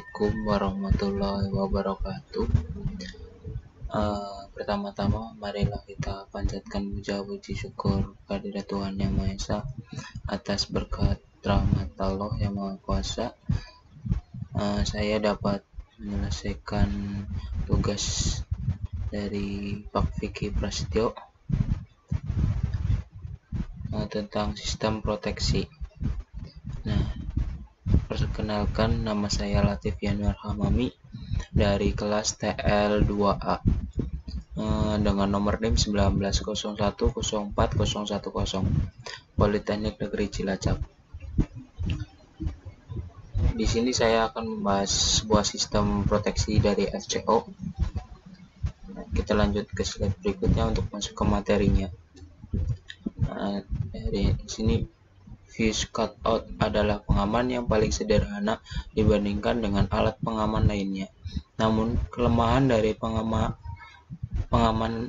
Assalamualaikum warahmatullahi wabarakatuh. Pertama-tama marilah kita panjatkan puji syukur kehadirat Tuhan Yang Maha Esa atas berkat rahmat Allah yang Maha Kuasa. Saya dapat menyelesaikan tugas dari Pak Vicky Prasetyo tentang sistem proteksi. Perkenalkan, nama saya Latif Yanuar Hamami dari kelas TL2A dengan nomor NIM 1901040110 Politeknik Negeri Cilacap. Di sini saya akan membahas sebuah sistem proteksi dari FCO. Kita lanjut ke slide berikutnya untuk masuk ke materinya. Dari sini, fuse cutout adalah pengaman yang paling sederhana dibandingkan dengan alat pengaman lainnya. Namun, kelemahan dari pengaman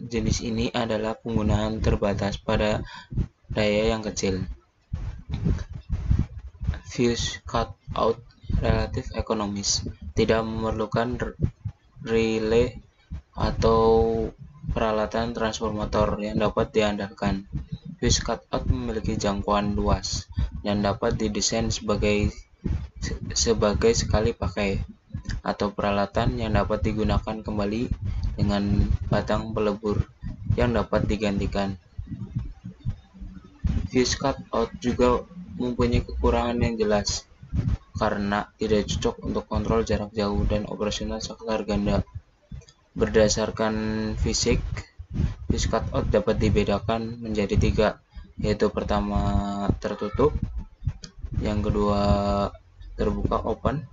jenis ini adalah penggunaan terbatas pada daya yang kecil. Fuse cutout relatif ekonomis, tidak memerlukan relay atau peralatan transformator yang dapat diandalkan. Fuse cutout memiliki jangkauan luas dan dapat didesain sebagai sekali pakai atau peralatan yang dapat digunakan kembali dengan batang pelebur yang dapat digantikan. Fuse cutout juga mempunyai kekurangan yang jelas karena tidak cocok untuk kontrol jarak jauh dan operasional saklar ganda. Berdasarkan fisik, fuse cutout dapat dibedakan menjadi 3, yaitu pertama tertutup, yang kedua terbuka open,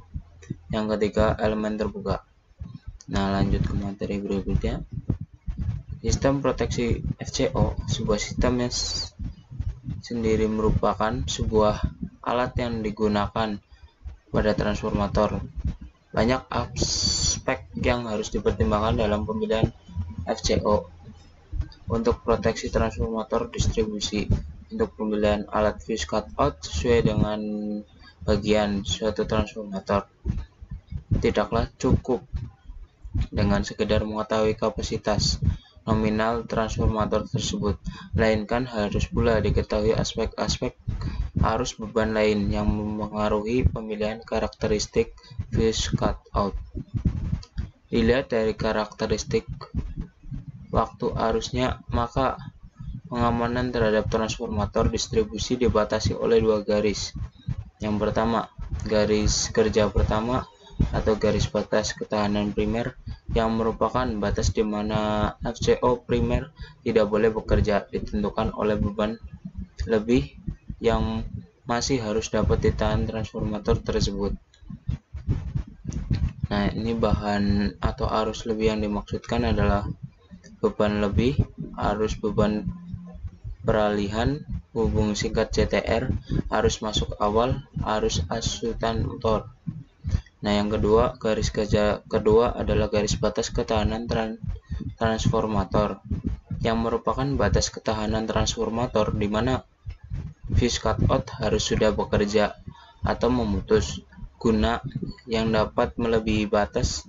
yang ketiga elemen terbuka. Lanjut ke materi berikutnya. Sistem proteksi FCO, sebuah sistem yang sendiri merupakan sebuah alat yang digunakan pada transformator. Banyak aspek yang harus dipertimbangkan dalam pemilihan FCO. Untuk proteksi transformator distribusi, untuk pemilihan alat fuse cutout sesuai dengan bagian suatu transformator. Tidaklah cukup dengan sekedar mengetahui kapasitas nominal transformator tersebut, melainkan harus pula diketahui aspek-aspek arus beban lain yang mempengaruhi pemilihan karakteristik fuse cutout. Dilihat dari karakteristik waktu arusnya, maka pengamanan terhadap transformator distribusi dibatasi oleh 2 garis. Yang pertama, garis kerja pertama atau garis batas ketahanan primer, yang merupakan batas di mana FCO primer tidak boleh bekerja, ditentukan oleh beban lebih yang masih harus dapat ditahan transformator tersebut. Ini bahan atau arus lebih yang dimaksudkan adalah beban lebih, arus beban peralihan, hubung singkat CTR, arus masuk awal, arus asutan motor. Yang kedua, garis kerja kedua adalah garis batas ketahanan transformator, yang merupakan batas ketahanan transformator di mana fuse cutout harus sudah bekerja atau memutus. Guna yang dapat melebihi batas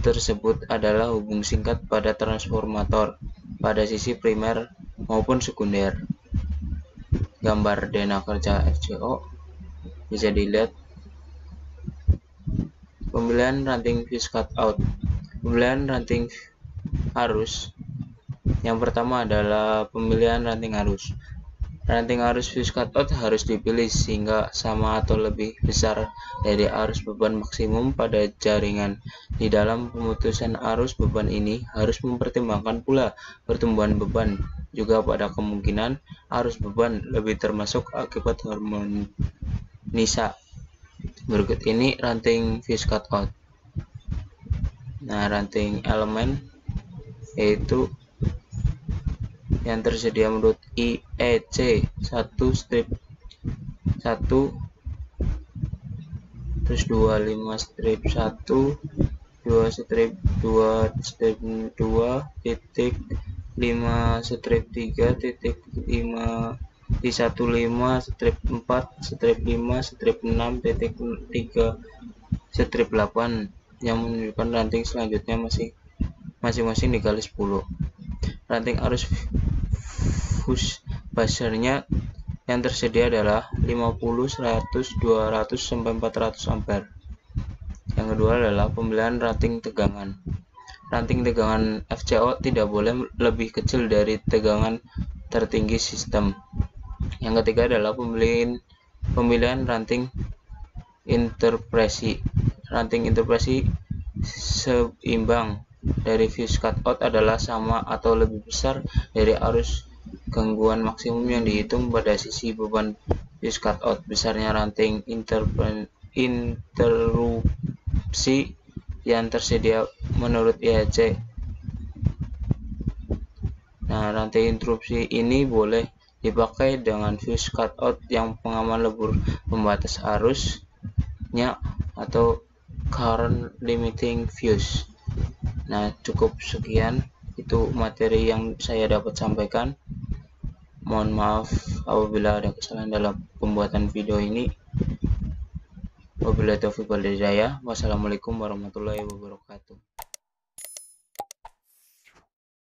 tersebut adalah hubung singkat pada transformator pada sisi primer maupun sekunder. Gambar dena kerja FCO bisa dilihat. Pemilihan ranting fuse cutout. Pemilihan ranting arus. Yang pertama adalah pemilihan ranting arus. Ranting arus fuse cutout harus dipilih sehingga sama atau lebih besar dari arus beban maksimum pada jaringan. Di dalam pemutusan arus beban ini harus mempertimbangkan pula pertumbuhan beban, juga pada kemungkinan arus beban lebih termasuk akibat harmonisa. Berikut ini ranting fuse cutout. Ranting elemen yaitu yang tersedia menurut IEC 1-1 terus 25-1 2-2.2.5-3.5 di 15-4-5-6.3 strip 8 yang menunjukkan ranting selanjutnya masing-masing dikali 10. Ranting arus fuse buzzernya yang tersedia adalah 50, 100, 200, sampai 400 ampere. Yang kedua adalah pemilihan ranting tegangan. Ranting tegangan FCO tidak boleh lebih kecil dari tegangan tertinggi sistem. Yang ketiga adalah pemilihan ranting interpresi. Ranting interpresi seimbang dari fuse cutout adalah sama atau lebih besar dari arus gangguan maksimum yang dihitung pada sisi beban fuse cutout. Besarnya ranting interrupsi yang tersedia menurut IHC. Nah, ranting interrupsi ini boleh dipakai dengan fuse cutout yang pengaman lebur pembatas arusnya atau current limiting fuse. Nah, cukup sekian itu materi yang saya dapat sampaikan. Mohon maaf apabila ada kesalahan dalam pembuatan video ini. Wabillahi taufiq wal hidayah. Wassalamualaikum warahmatullahi wabarakatuh.